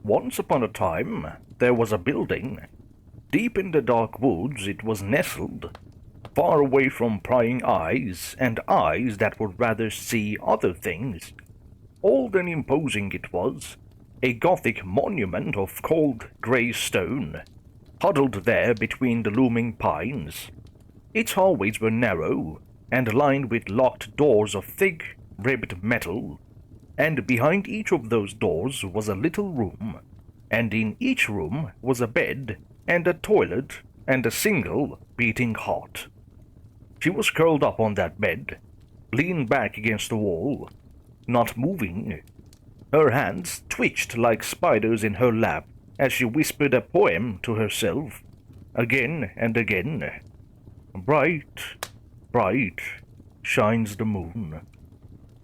Once upon a time, there was a building. Deep in the dark woods it was nestled, far away from prying eyes and eyes that would rather see other things. Old and imposing it was, a Gothic monument of cold grey stone, huddled there between the looming pines. Its hallways were narrow and lined with locked doors of thick, ribbed metal, and behind each of those doors was a little room, and in each room was a bed and a toilet and a single beating heart. She was curled up on that bed, leaned back against the wall, not moving. Her hands twitched like spiders in her lap as she whispered a poem to herself, again and again. Bright, bright shines the moon.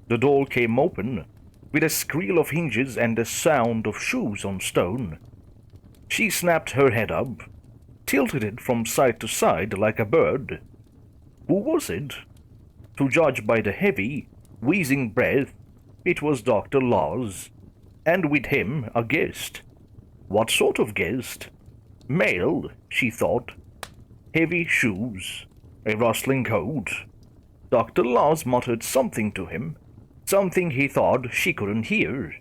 The door came open, with a squeal of hinges and a sound of shoes on stone. She snapped her head up, tilted it from side to side like a bird. Who was it? To judge by the heavy, wheezing breath, it was Dr. Laws, and with him a guest. What sort of guest? Male, she thought. Heavy shoes, a rustling coat. Dr. Laws muttered something to him, something he thought she couldn't hear.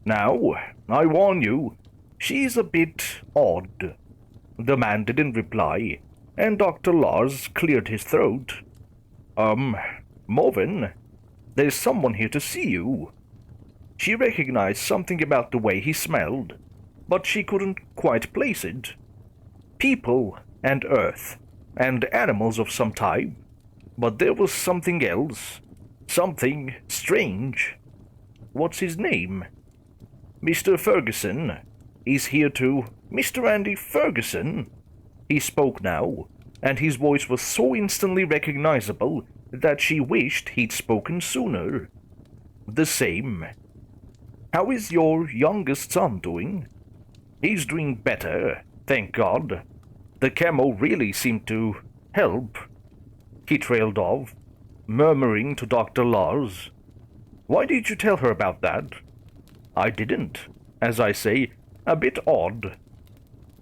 Now, I warn you, she's a bit odd. The man didn't reply, and Dr. Laws cleared his throat. Morven, there's someone here to see you. She recognized something about the way he smelled, but she couldn't quite place it. People and earth, and animals of some type, but there was something else, something strange. What's his name? Mr. Ferguson. He's here to... Mr. Andy Ferguson? He spoke now, and his voice was so instantly recognizable that she wished he'd spoken sooner. The same. How is your youngest son doing? He's doing better, thank God. The chemo really seemed to help. He trailed off, murmuring to Dr. Laws. Why did you tell her about that? I didn't. As I say, a bit odd.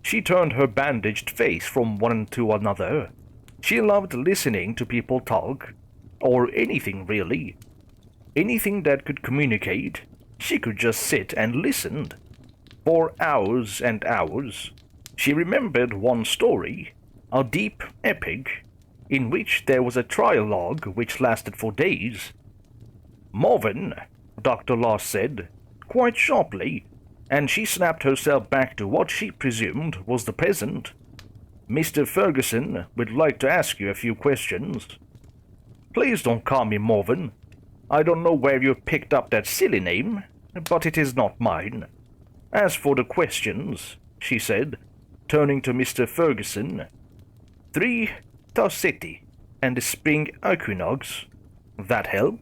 She turned her bandaged face from one to another. She loved listening to people talk, or anything really. Anything that could communicate, she could just sit and listen. For hours and hours. She remembered one story, a deep epic, in which there was a trialogue which lasted for days. Morven, Dr. Laws said, quite sharply, and she snapped herself back to what she presumed was the present. Mr. Ferguson would like to ask you a few questions. Please don't call me Morven. I don't know where you picked up that silly name, but it is not mine. As for the questions, she said, turning to Mr. Ferguson, 3 Tauceti and the spring equinox. That help?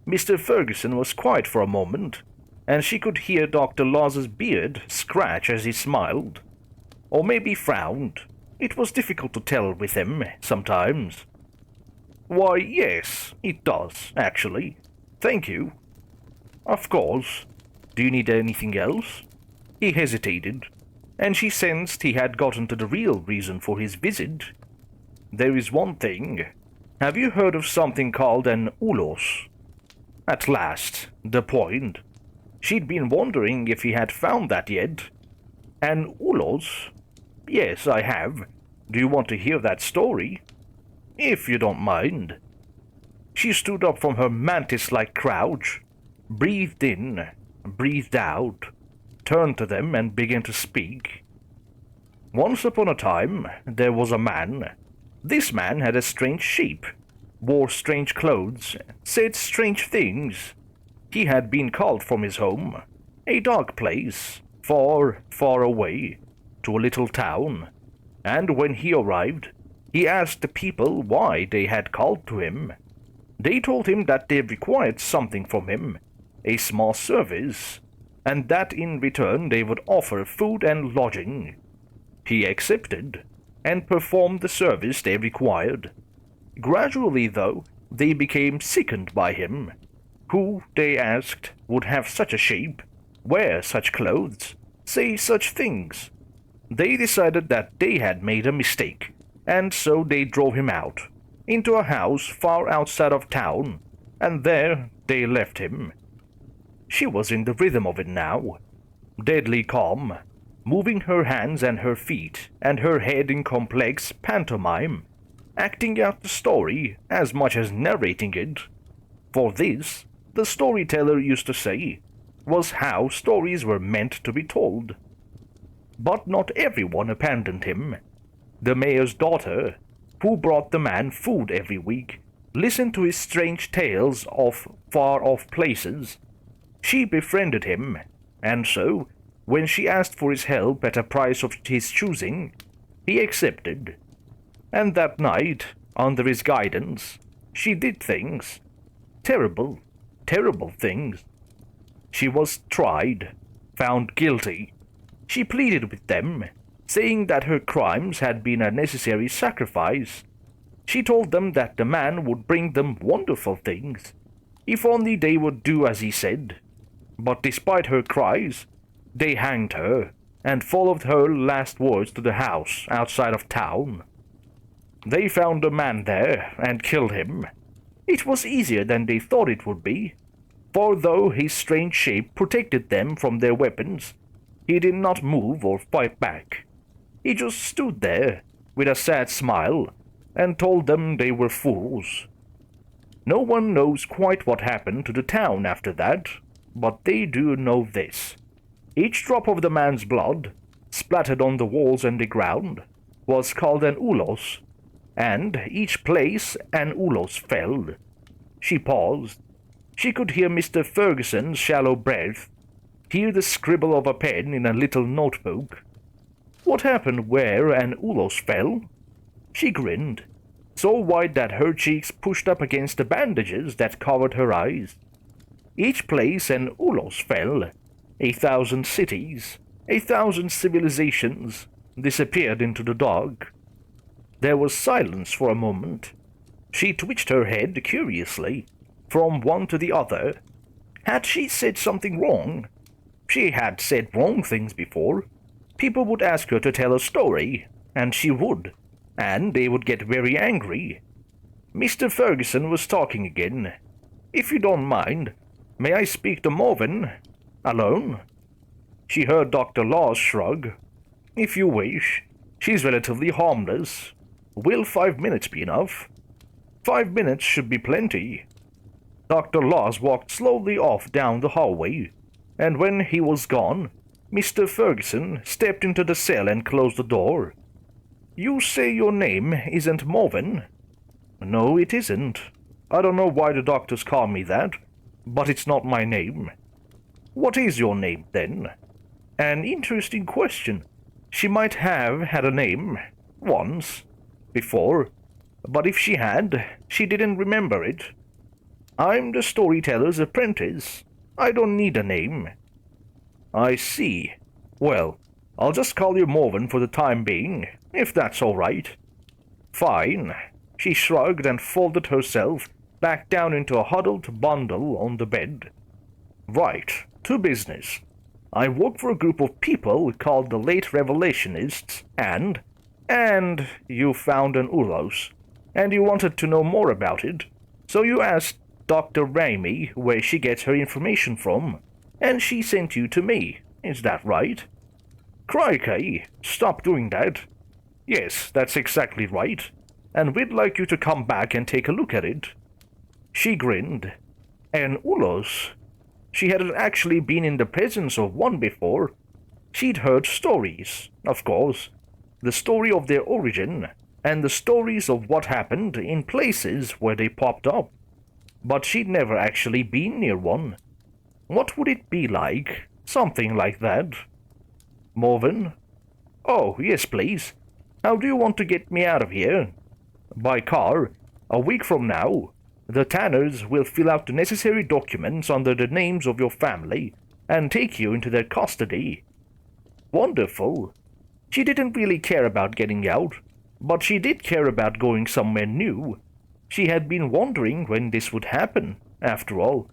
Mr. Ferguson was quiet for a moment, and she could hear Dr. Laws's beard scratch as he smiled. Or maybe frowned. It was difficult to tell with him, sometimes. Why, yes, it does, actually. Thank you. Of course. Do you need anything else? He hesitated, and she sensed he had gotten to the real reason for his visit. There is one thing. Have you heard of something called an ulos? At last, the point. She'd been wondering if he had found that yet. An ulos? Yes, I have. Do you want to hear that story? If you don't mind. She stood up from her mantis-like crouch, breathed in, breathed out, turned to them and began to speak. Once upon a time, there was a man. This man had a strange shape, wore strange clothes, said strange things. He had been called from his home, a dark place, far, far away, to a little town, and when he arrived, he asked the people why they had called to him. They told him that they required something from him, a small service, and that in return they would offer food and lodging. He accepted, and performed the service they required. Gradually, though, they became sickened by him. Who, they asked, would have such a shape? wear such clothes, say such things. They decided that they had made a mistake, and so they drove him out, into a house far outside of town, and there they left him. She was in the rhythm of it now, deadly calm, moving her hands and her feet and her head in complex pantomime, acting out the story as much as narrating it. For this, the storyteller used to say, was how stories were meant to be told. But not everyone abandoned him. The mayor's daughter, who brought the man food every week, listened to his strange tales of far-off places. She befriended him, and so, when she asked for his help at a price of his choosing, he accepted. And that night, under his guidance, she did things. Terrible, terrible things. She was tried, found guilty. She pleaded with them, saying that her crimes had been a necessary sacrifice. She told them that the man would bring them wonderful things, if only they would do as he said. But despite her cries, they hanged her and followed her last words to the house outside of town. They found the man there and killed him. It was easier than they thought it would be, for though his strange shape protected them from their weapons, he did not move or fight back. He just stood there, with a sad smile, and told them they were fools. No one knows quite what happened to the town after that, but they do know this. Each drop of the man's blood, splattered on the walls and the ground, was called an ulos, and each place an ulos fell. She paused. She could hear Mr. Ferguson's shallow breath, hear the scribble of a pen in a little notebook. What happened where an ulos fell? She grinned, so wide that her cheeks pushed up against the bandages that covered her eyes. Each place an ulos fell, 1,000 cities, 1,000 civilizations disappeared into the dark. There was silence for a moment. She twitched her head curiously, from one to the other. Had she said something wrong? She had said wrong things before. People would ask her to tell a story, and she would, and they would get very angry. Mr. Ferguson was talking again. If you don't mind, may I speak to Morven? Alone? She heard Dr. Laws shrug. If you wish. She's relatively harmless. Will 5 minutes be enough? 5 minutes should be plenty. Dr. Laws walked slowly off down the hallway, and when he was gone, Mr. Ferguson stepped into the cell and closed the door. You say your name isn't Morven? No, it isn't. I don't know why the doctors call me that, but it's not my name. What is your name, then? An interesting question. She might have had a name, once, before, but if she had, she didn't remember it. I'm the storyteller's apprentice. I don't need a name. I see. Well, I'll just call you Morven for the time being, if that's all right. Fine. She shrugged and folded herself back down into a huddled bundle on the bed. Right, to business. I work for a group of people called the Late Revelationists, and you found an ulos, and you wanted to know more about it, so you asked Dr. Raimi where she gets her information from, and she sent you to me. Is that right? Crikey, stop doing that. Yes, that's exactly right, and we'd like you to come back and take a look at it. She grinned. An ulos? She hadn't actually been in the presence of one before. She'd heard stories, of course, the story of their origin, and the stories of what happened in places where they popped up. But she'd never actually been near one. What would it be like? Something like that. Morven? Oh, yes, please. How do you want to get me out of here? By car. A week from now. The Tanners will fill out the necessary documents under the names of your family and take you into their custody. Wonderful. She didn't really care about getting out, but she did care about going somewhere new. She had been wondering when this would happen, after all.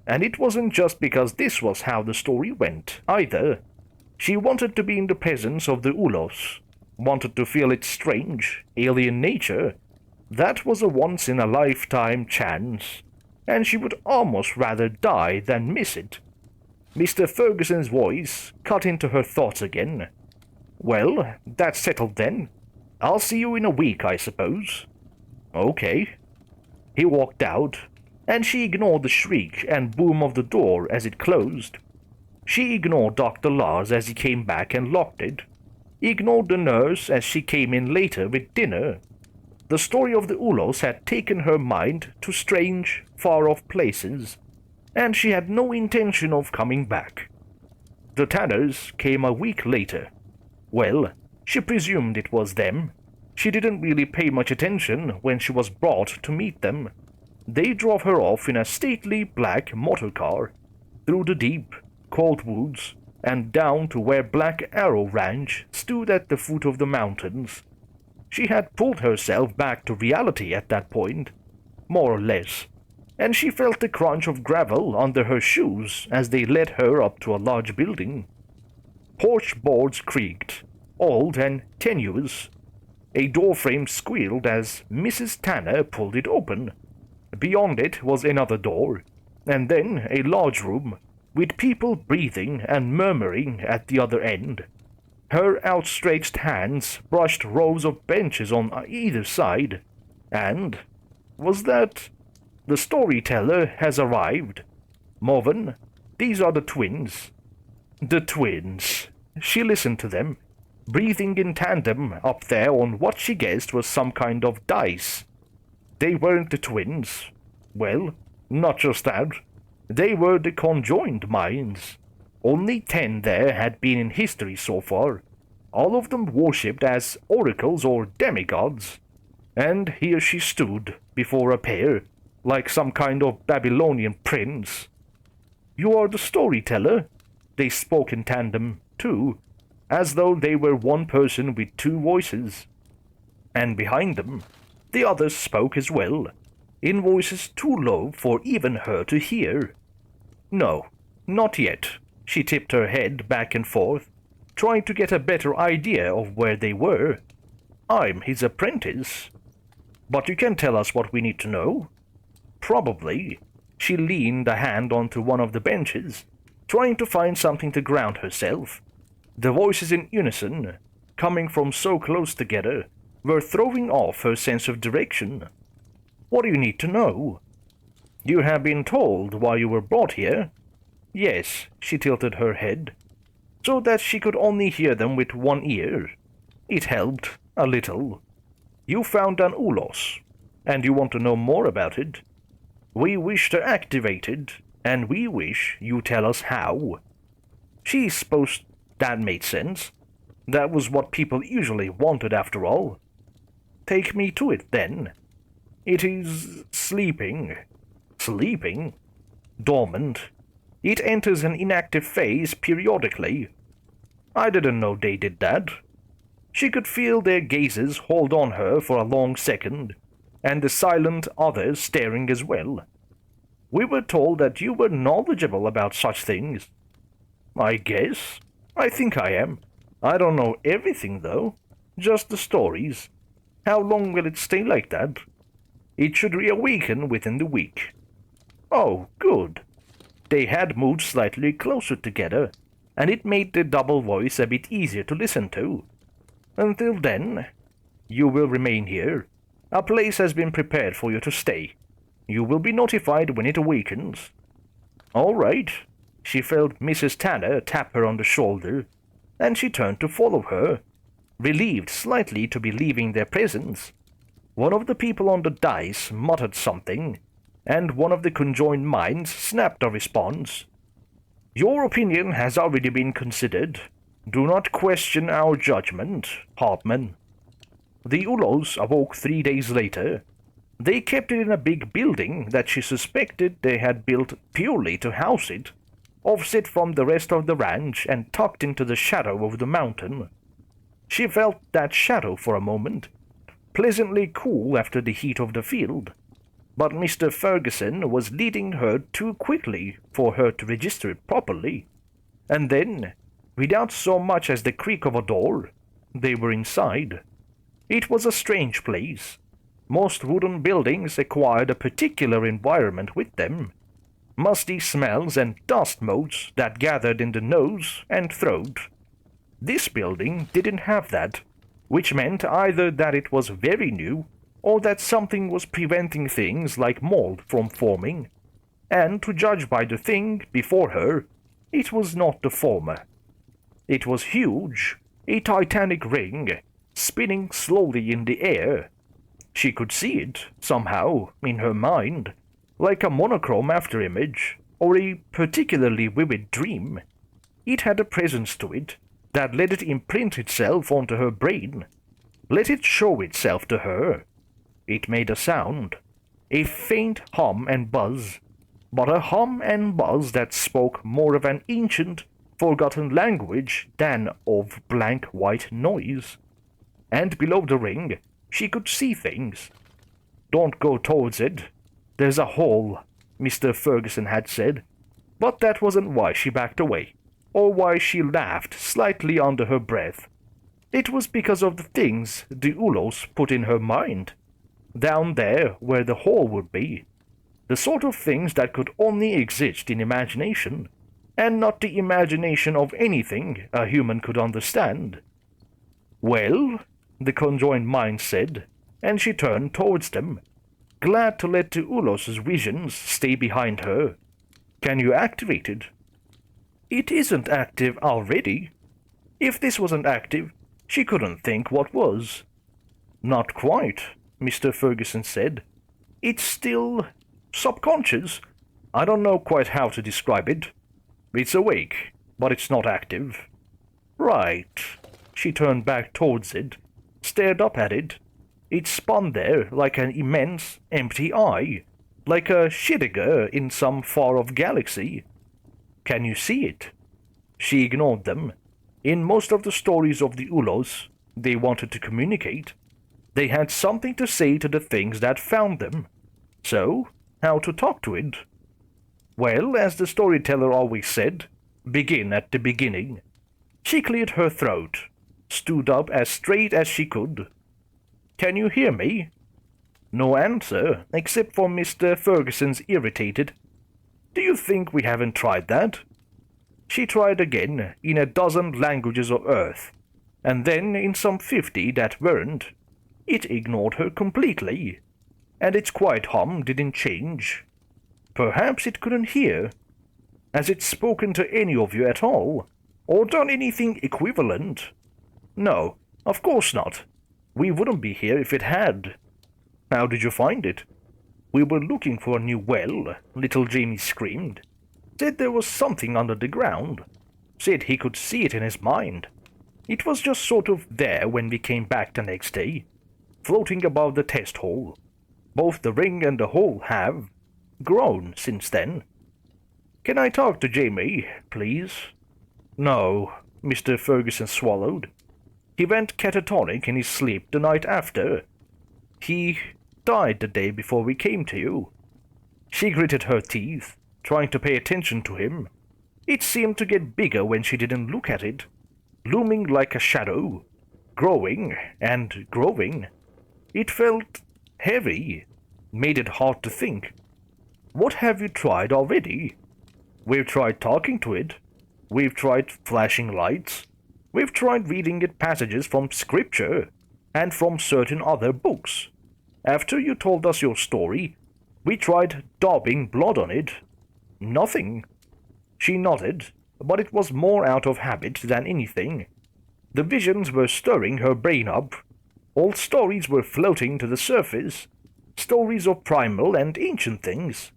And it wasn't just because this was how the story went, either. She wanted to be in the presence of the Ulos, wanted to feel its strange, alien nature. That was a once-in-a-lifetime chance, and she would almost rather die than miss it. Mr. Ferguson's voice cut into her thoughts again. Well, that's settled then. I'll see you in a week, I suppose. Okay. He walked out, and she ignored the shriek and boom of the door as it closed. She ignored Dr. Lars as he came back and locked it. Ignored the nurse as she came in later with dinner. The story of the Ulos had taken her mind to strange, far-off places, and she had no intention of coming back. The Tanners came a week later. Well, she presumed it was them. She didn't really pay much attention when she was brought to meet them. They drove her off in a stately black motor car, through the deep, cold woods, and down to where Black Arrow Ranch stood at the foot of the mountains. She had pulled herself back to reality at that point, more or less, and she felt the crunch of gravel under her shoes as they led her up to a large building. Porch boards creaked, old and tenuous. A doorframe squealed as Mrs. Tanner pulled it open. Beyond it was another door, and then a large room, with people breathing and murmuring at the other end. Her outstretched hands brushed rows of benches on either side, and was that... The storyteller has arrived. Morven, these are the twins. The twins. She listened to them, breathing in tandem up there on what she guessed was some kind of dice. They weren't the twins. Well, not just that. They were the conjoined minds. Only 10 there had been in history so far, all of them worshipped as oracles or demigods. And here she stood before a pair, like some kind of Babylonian prince. You are the storyteller? They spoke in tandem, too, as though they were one person with 2 voices. And behind them, the others spoke as well, in voices too low for even her to hear. No, not yet. She tipped her head back and forth, trying to get a better idea of where they were. I'm his apprentice. But you can tell us what we need to know? Probably. She leaned a hand onto one of the benches, trying to find something to ground herself. The voices in unison, coming from so close together, were throwing off her sense of direction. What do you need to know? You have been told why you were brought here? Yes, she tilted her head, so that she could only hear them with one ear. It helped, a little. You found an Ulos, and you want to know more about it. We wish to activate it, and we wish you tell us how. She supposed that made sense. That was what people usually wanted after all. Take me to it, then. It is sleeping. Sleeping? Dormant. It enters an inactive phase periodically. I didn't know they did that. She could feel their gazes hold on her for a long second, and the silent others staring as well. We were told that you were knowledgeable about such things. I guess. I think I am. I don't know everything, though. Just the stories. How long will it stay like that? It should reawaken within the week. Oh, good. They had moved slightly closer together, and it made the double voice a bit easier to listen to. Until then, you will remain here. A place has been prepared for you to stay. You will be notified when it awakens. All right. She felt Mrs. Tanner tap her on the shoulder, and she turned to follow her, relieved slightly to be leaving their presence. One of the people on the dice muttered something, and one of the conjoined minds snapped a response. Your opinion has already been considered. Do not question our judgment, Hartman. The Ulos awoke 3 days later. They kept it in a big building that she suspected they had built purely to house it, offset from the rest of the ranch and tucked into the shadow of the mountain. She felt that shadow for a moment, pleasantly cool after the heat of the field. but Mr. Ferguson was leading her too quickly for her to register it properly. And then, without so much as the creak of a door, they were inside. It was a strange place. Most wooden buildings acquired a particular environment with them. Musty smells and dust motes that gathered in the nose and throat. This building didn't have that, which meant either that it was very new or that something was preventing things like mold from forming. And to judge by the thing before her, it was not the former. It was huge, a titanic ring, spinning slowly in the air. She could see it, somehow, in her mind, like a monochrome afterimage, or a particularly vivid dream. It had a presence to it that let it imprint itself onto her brain, let it show itself to her. It made a sound, a faint hum and buzz, but a hum and buzz that spoke more of an ancient, forgotten language than of blank white noise. And below the ring, she could see things. "Don't go towards it. There's a hole," Mr. Ferguson had said, but that wasn't why she backed away, or why she laughed slightly under her breath. It was because of the things the Ulos put in her mind, down there where the hole would be, the sort of things that could only exist in imagination, and not the imagination of anything a human could understand. "Well," the conjoined mind said, and she turned towards them, glad to let the Ulos's visions stay behind her. "Can you activate it?" "It isn't active already. If this wasn't active, she couldn't think what was." "Not quite," Mr. Ferguson said. "It's still subconscious. I don't know quite how to describe it. It's awake, but it's not active." "Right." She turned back towards it, stared up at it. It spun there like an immense, empty eye, like a Shidegger in some far-off galaxy. "Can you see it?" She ignored them. In most of the stories of the Ulos, they wanted to communicate. They had something to say to the things that found them. So, how to talk to it? Well, as the storyteller always said, begin at the beginning. She cleared her throat, stood up as straight as she could. "Can you hear me?" No answer, except for Mr. Ferguson's irritated, "Do you think we haven't tried that?" She tried again in a dozen languages of Earth, and then in some 50 that weren't. It ignored her completely, and its quiet hum didn't change. Perhaps it couldn't hear. Has it spoken to any of you at all, or done anything equivalent? No, of course not. We wouldn't be here if it had. How did you find it? We were looking for a new well, little Jamie screamed. Said there was something under the ground. Said he could see it in his mind. It was just sort of there when we came back the next day, floating above the test hole. Both the ring and the hole have grown since then. Can I talk to Jamie, please? No, Mr. Ferguson swallowed. He went catatonic in his sleep the night after. He died the day before we came to you. She gritted her teeth, trying to pay attention to him. It seemed to get bigger when she didn't look at it, looming like a shadow, growing and growing. It felt heavy, made it hard to think. What have you tried already? We've tried talking to it. We've tried flashing lights. We've tried reading it passages from scripture and from certain other books. After you told us your story, we tried daubing blood on it. Nothing. She nodded, but it was more out of habit than anything. The visions were stirring her brain up. Old stories were floating to the surface. Stories of primal and ancient things.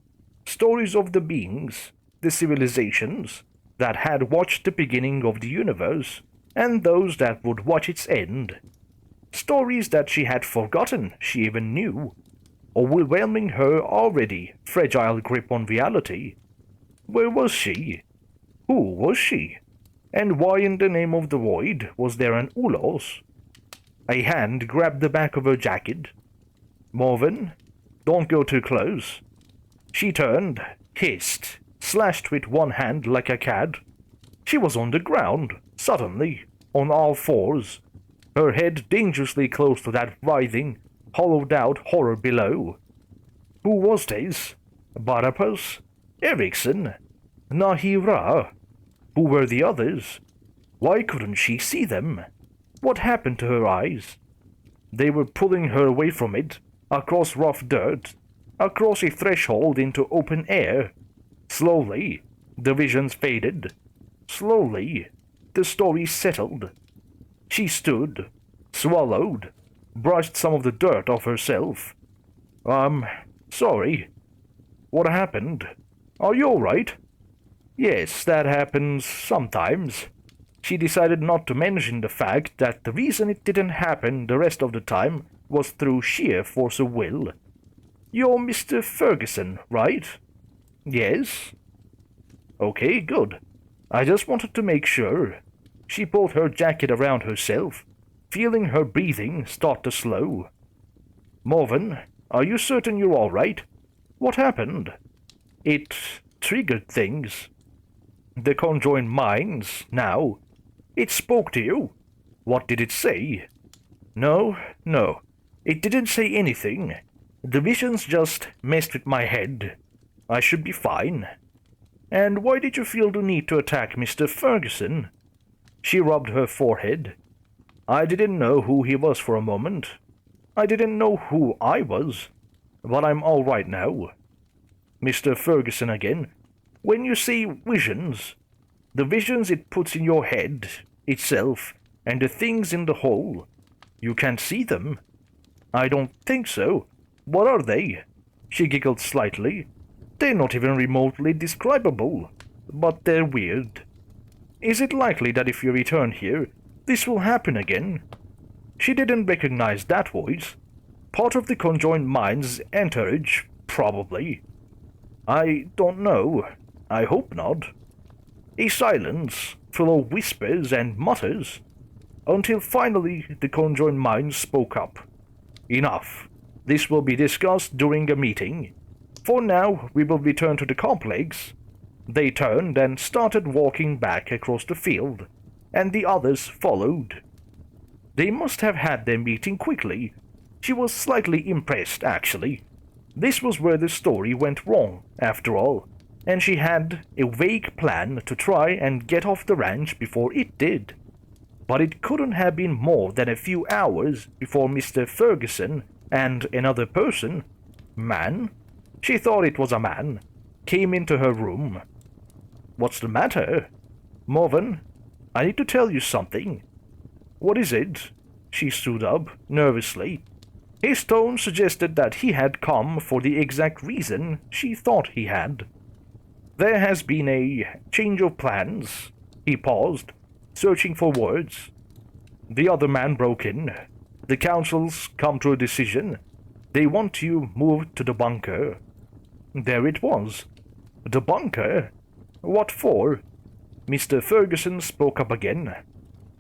Stories of the beings, the civilizations, that had watched the beginning of the universe, and those that would watch its end. Stories that she had forgotten she even knew, overwhelming her already fragile grip on reality. Where was she? Who was she? And why in the name of the void was there an Ulos? A hand grabbed the back of her jacket. "Morven, Don't go too close." She turned, hissed, slashed with one hand like a cat. She was on the ground, suddenly, on all fours, her head dangerously close to that writhing, hollowed-out horror below. Who was this? Barabbas? Erickson? Nahira? Who were the others? Why couldn't she see them? What happened to her eyes? They were pulling her away from it, across rough dirt, across a threshold into open air. Slowly, the visions faded. Slowly, the story settled. She stood, swallowed, brushed some of the dirt off herself. Sorry. What happened? Are you all right?" "Yes, that happens sometimes." She decided not to mention the fact that the reason it didn't happen the rest of the time was through sheer force of will. "You're Mr. Ferguson, right?" "Yes." "Okay, good. I just wanted to make sure." She pulled her jacket around herself, feeling her breathing start to slow. "Morven, are you certain you're all right? What happened?" "It triggered things." "The conjoined minds, now. It spoke to you. What did it say?" No. It didn't say anything. The visions just messed with my head. I should be fine." "And why did you feel the need to attack Mr. Ferguson?" She rubbed her forehead. "I didn't know who he was for a moment. I didn't know who I was. But I'm all right now." "Mr. Ferguson again. When you say visions, the visions it puts in your head, itself, and the things in the hole, you can't see them?" "I don't think so. What are they?" She giggled slightly. "They're not even remotely describable, but they're weird. Is it likely that if you return here, this will happen again?" She didn't recognize that voice. Part of the conjoined mind's entourage, probably. "I don't know. I hope not." A silence, full of whispers and mutters, until finally the conjoined mind spoke up. "Enough. This will be discussed during a meeting. For now, we will return to the complex." They turned and started walking back across the field, and the others followed. They must have had their meeting quickly. She was slightly impressed, actually. This was where the story went wrong, after all, and she had a vague plan to try and get off the ranch before it did. But it couldn't have been more than a few hours before Mr. Ferguson and another person, man? She thought it was a man, came into her room. "What's the matter?" "Morven, I need to tell you something." "What is it?" She stood up, nervously. His tone suggested that he had come for the exact reason she thought he had. "There has been a change of plans." He paused, searching for words. The other man broke in. "The council's come to a decision. They want you moved to the bunker." There it was. The bunker? What for? Mr. Ferguson spoke up again.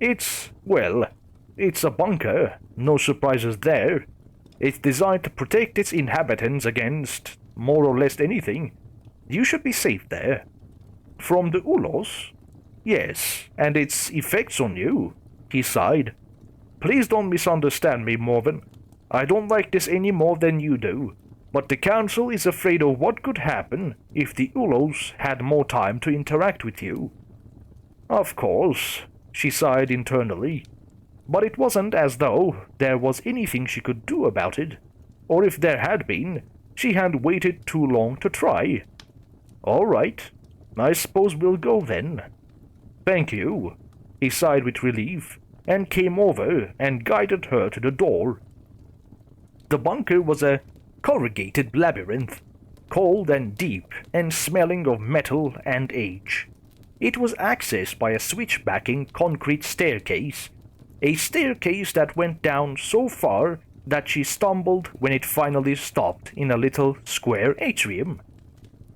It's a bunker. No surprises there. It's designed to protect its inhabitants against more or less anything. You should be safe there." "From the Ulos?" "Yes, and its effects on you." He sighed. "Please don't misunderstand me, Morven. I don't like this any more than you do, but the Council is afraid of what could happen if the Ulos had more time to interact with you." "Of course," she sighed internally. But it wasn't as though there was anything she could do about it, or if there had been, she had waited too long to try. "All right, I suppose we'll go then." "Thank you." He sighed with relief, and came over and guided her to the door. The bunker was a corrugated labyrinth, cold and deep and smelling of metal and age. It was accessed by a switchbacking concrete staircase, a staircase that went down so far that she stumbled when it finally stopped in a little square atrium.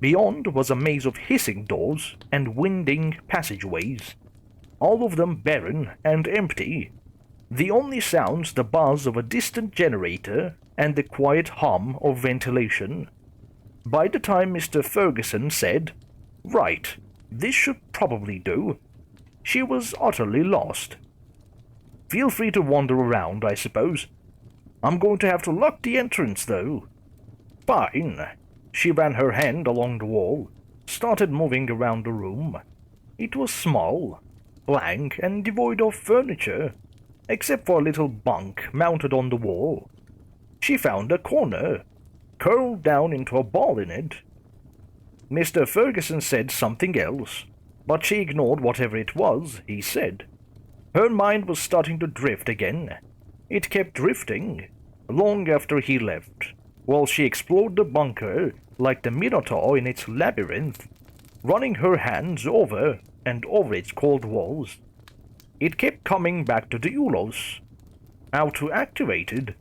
Beyond was a maze of hissing doors and winding passageways, all of them barren and empty. The only sounds the buzz of a distant generator and the quiet hum of ventilation. By the time Mr. Ferguson said, "Right, this should probably do," she was utterly lost. "Feel free to wander around, I suppose. I'm going to have to lock the entrance, though." "Fine." She ran her hand along the wall, started moving around the room. It was small, blank, and devoid of furniture, except for a little bunk mounted on the wall. She found a corner, curled down into a ball in it. Mr. Ferguson said something else, but she ignored whatever it was he said. Her mind was starting to drift again. It kept drifting, long after he left, while she explored the bunker like the Minotaur in its labyrinth, running her hands over and over its cold walls. It kept coming back to the Ulos. How to activate it?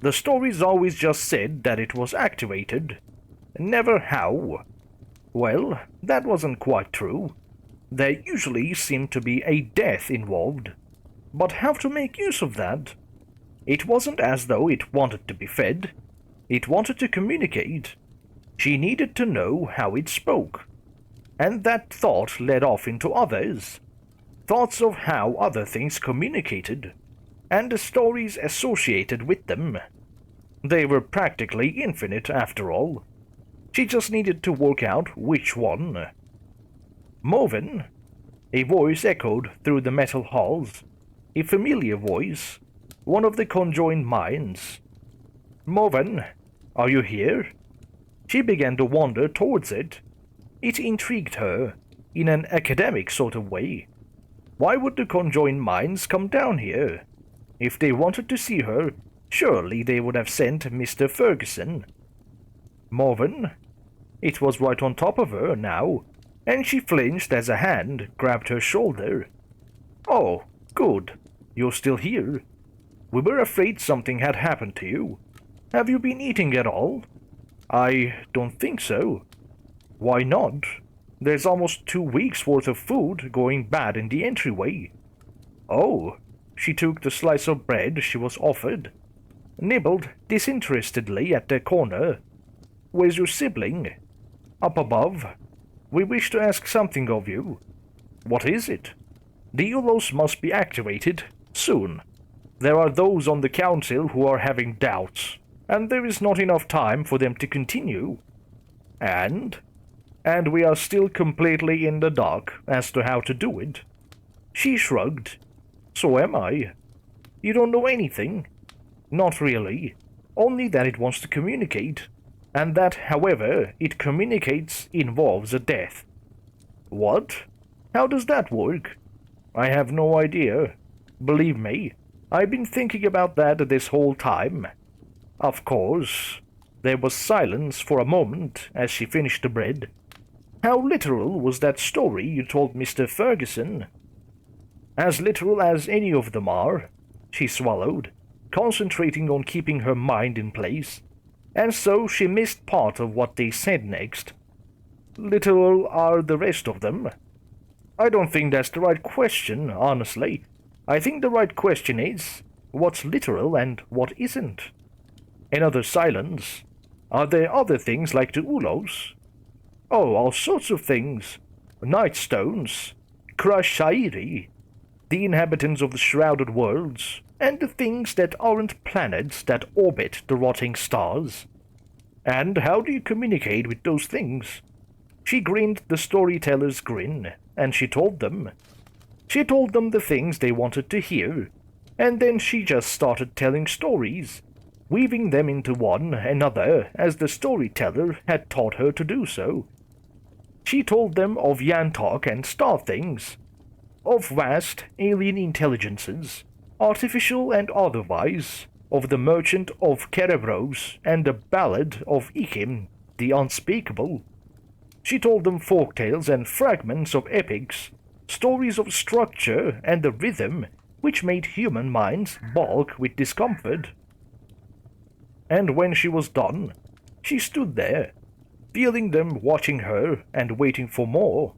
The stories always just said that it was activated, never how. Well, that wasn't quite true. There usually seemed to be a death involved. But how to make use of that? It wasn't as though it wanted to be fed. It wanted to communicate. She needed to know how it spoke. And that thought led off into others. Thoughts of how other things communicated, and the stories associated with them. They were practically infinite after all. She just needed to work out which one. "Morven?" A voice echoed through the metal halls. A familiar voice, one of the conjoined minds. "Morven, are you here?" She began to wander towards it. It intrigued her, in an academic sort of way. Why would the conjoined minds come down here? If they wanted to see her, surely they would have sent Mr. Ferguson. "Morven?" It was right on top of her now, and she flinched as a hand grabbed her shoulder. "Oh, good. You're still here. We were afraid something had happened to you. Have you been eating at all?" "I don't think so." "Why not? There's almost 2 weeks' worth of food going bad in the entryway." "Oh." She took the slice of bread she was offered, nibbled disinterestedly at the corner. "Where's your sibling?" "Up above. We wish to ask something of you." "What is it?" "The Ulos must be activated, soon. There are those on the council who are having doubts, and there is not enough time for them to continue. And we are still completely in the dark as to how to do it." She shrugged. "So am I." "You don't know anything?" "Not really. Only that it wants to communicate, and that however it communicates involves a death." "What? How does that work?" "I have no idea. Believe me, I've been thinking about that this whole time." "Of course." There was silence for a moment as she finished the bread. "How literal was that story you told Mr. Ferguson?" "As literal as any of them are." She swallowed, concentrating on keeping her mind in place, and so she missed part of what they said next. "Literal are the rest of them?" "I don't think that's the right question, honestly. I think the right question is, what's literal and what isn't?" Another silence. "Are there other things like the Ulos?" "Oh, all sorts of things. Nightstones, Krashairi, the inhabitants of the shrouded worlds, and the things that aren't planets that orbit the rotting stars." "And how do you communicate with those things?" She grinned the storyteller's grin, and she told them. She told them the things they wanted to hear, and then she just started telling stories, weaving them into one another as the storyteller had taught her to do so. She told them of Yantok and star things, of vast alien intelligences, artificial and otherwise, of the merchant of Kerebros and the ballad of Ikim, the unspeakable. She told them folktales and fragments of epics, stories of structure and the rhythm which made human minds balk with discomfort. And when she was done, she stood there, feeling them watching her and waiting for more.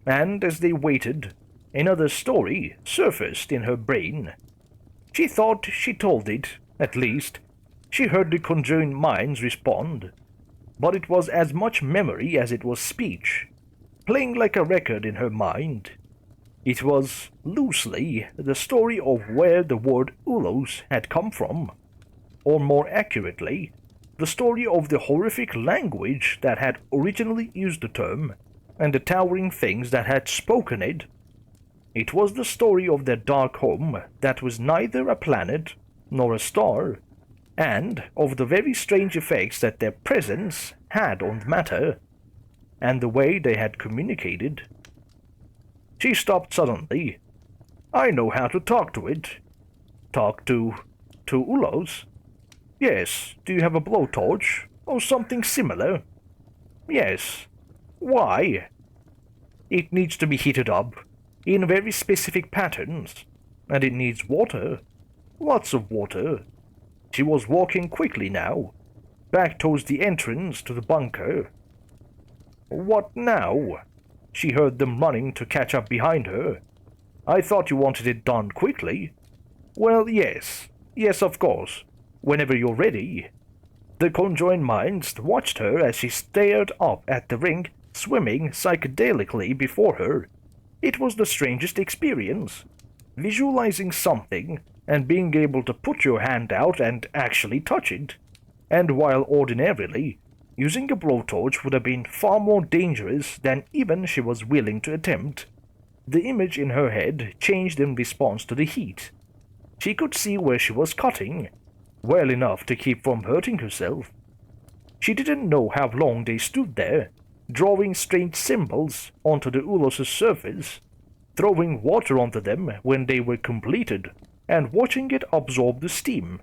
And as they waited, another story surfaced in her brain. She thought she told it, at least, She heard the conjoined minds respond, but it was as much memory as it was speech, playing like a record in her mind. It was, loosely, the story of where the word Ulos had come from, or more accurately, the story of the horrific language that had originally used the term, and the towering things that had spoken it. It was the story of their dark home that was neither a planet nor a star, and of the very strange effects that their presence had on matter, and the way they had communicated. She stopped suddenly. I know how to talk to it. Talk to Ulos? Yes. Do you have a blowtorch? Or something similar? Yes. Why? It needs to be heated up, in very specific patterns, and it needs water. Lots of water. She was walking quickly now, back towards the entrance to the bunker. What now? She heard them running to catch up behind her. I thought you wanted it done quickly. Well, yes. Yes, of course. Whenever you're ready. The conjoined minds watched her as she stared up at the ring swimming psychedelically before her. It was the strangest experience. Visualizing something and being able to put your hand out and actually touch it. And while ordinarily, using a blowtorch would have been far more dangerous than even she was willing to attempt, the image in her head changed in response to the heat. She could see where she was cutting, well enough to keep from hurting herself. She didn't know how long they stood there, drawing strange symbols onto the Ulos' surface, throwing water onto them when they were completed, and watching it absorb the steam,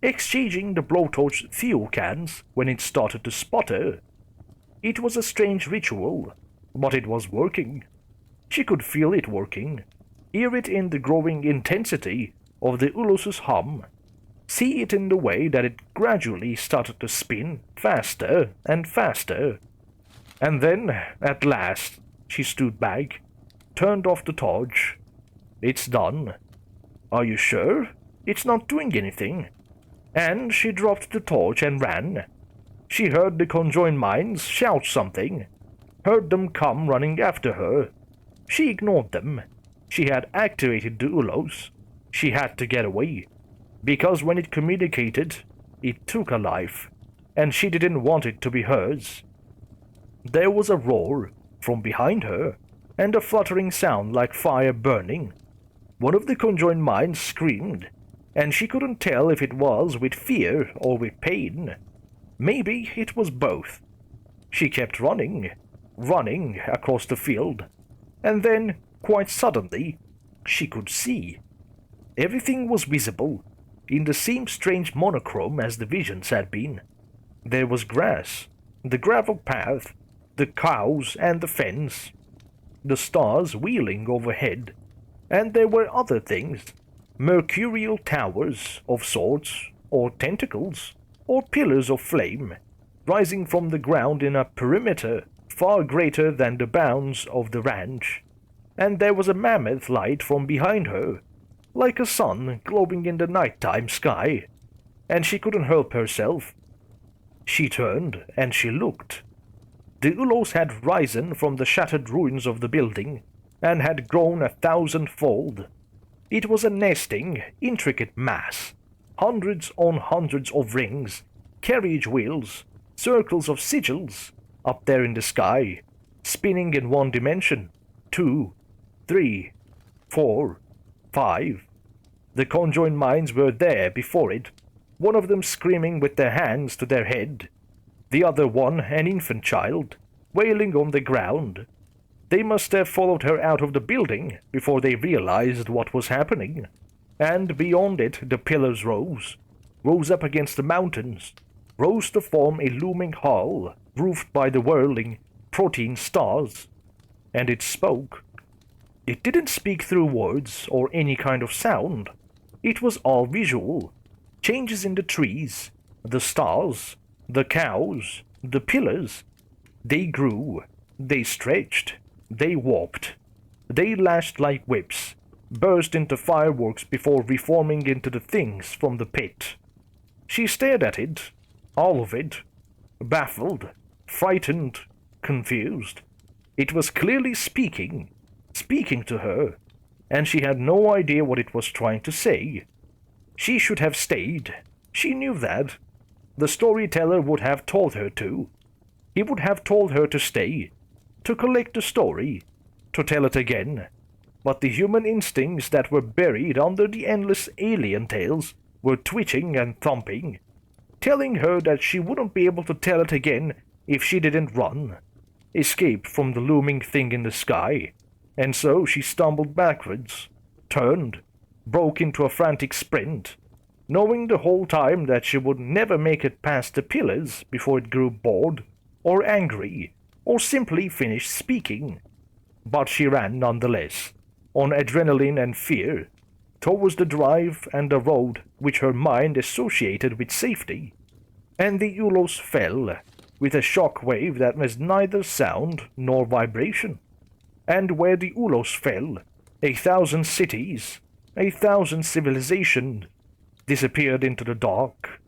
exchanging the blowtorch fuel cans when it started to sputter. It was a strange ritual, but it was working. She could feel it working, hear it in the growing intensity of the Ulos' hum, see it in the way that it gradually started to spin faster and faster. And then, at last, she stood back, turned off the torch. It's done. Are you sure? It's not doing anything. And she dropped the torch and ran. She heard the conjoined minds shout something, heard them come running after her. She ignored them. She had activated the Ulos. She had to get away, because when it communicated, it took a life, and she didn't want it to be hers. There was a roar from behind her, and a fluttering sound like fire burning. One of the conjoined minds screamed, and she couldn't tell if it was with fear or with pain. Maybe it was both. She kept running across the field, and then, quite suddenly, she could see. Everything was visible, in the same strange monochrome as the visions had been. There was grass, the gravel path, the cows and the fence, the stars wheeling overhead, and there were other things, mercurial towers of sorts, or tentacles, or pillars of flame, rising from the ground in a perimeter far greater than the bounds of the ranch, and there was a mammoth light from behind her, like a sun glowing in the nighttime sky, and she couldn't help herself. She turned and she looked. The Ulos had risen from the shattered ruins of the building, and had grown 1,000-fold. It was a nesting, intricate mass, hundreds on hundreds of rings, carriage wheels, circles of sigils, up there in the sky, spinning in one dimension, 2, 3, 4, 5. The conjoined minds were there before it, one of them screaming with their hands to their head, the other one an infant child, wailing on the ground. They must have followed her out of the building before they realized what was happening, and beyond it the pillars rose up against the mountains, rose to form a looming hall roofed by the whirling protein stars, and it spoke. It didn't speak through words or any kind of sound. It was all visual. Changes in the trees, the stars, the cows, the pillars. They grew, they stretched, they warped. They lashed like whips, burst into fireworks before reforming into the things from the pit. She stared at it, all of it, baffled, frightened, confused. It was clearly speaking to her, and she had no idea what it was trying to say. She should have stayed. She knew that. The storyteller would have told her to. He would have told her to stay, to collect the story, to tell it again. But the human instincts that were buried under the endless alien tales were twitching and thumping, telling her that she wouldn't be able to tell it again if she didn't run, escape from the looming thing in the sky. And so she stumbled backwards, turned, broke into a frantic sprint, knowing the whole time that she would never make it past the pillars before it grew bored, or angry, or simply finished speaking. But she ran nonetheless, on adrenaline and fear, towards the drive and the road which her mind associated with safety. And the Ulos fell, with a shock wave that was neither sound nor vibration. And where the Ulos fell, 1,000 cities, 1,000 civilizations disappeared into the dark.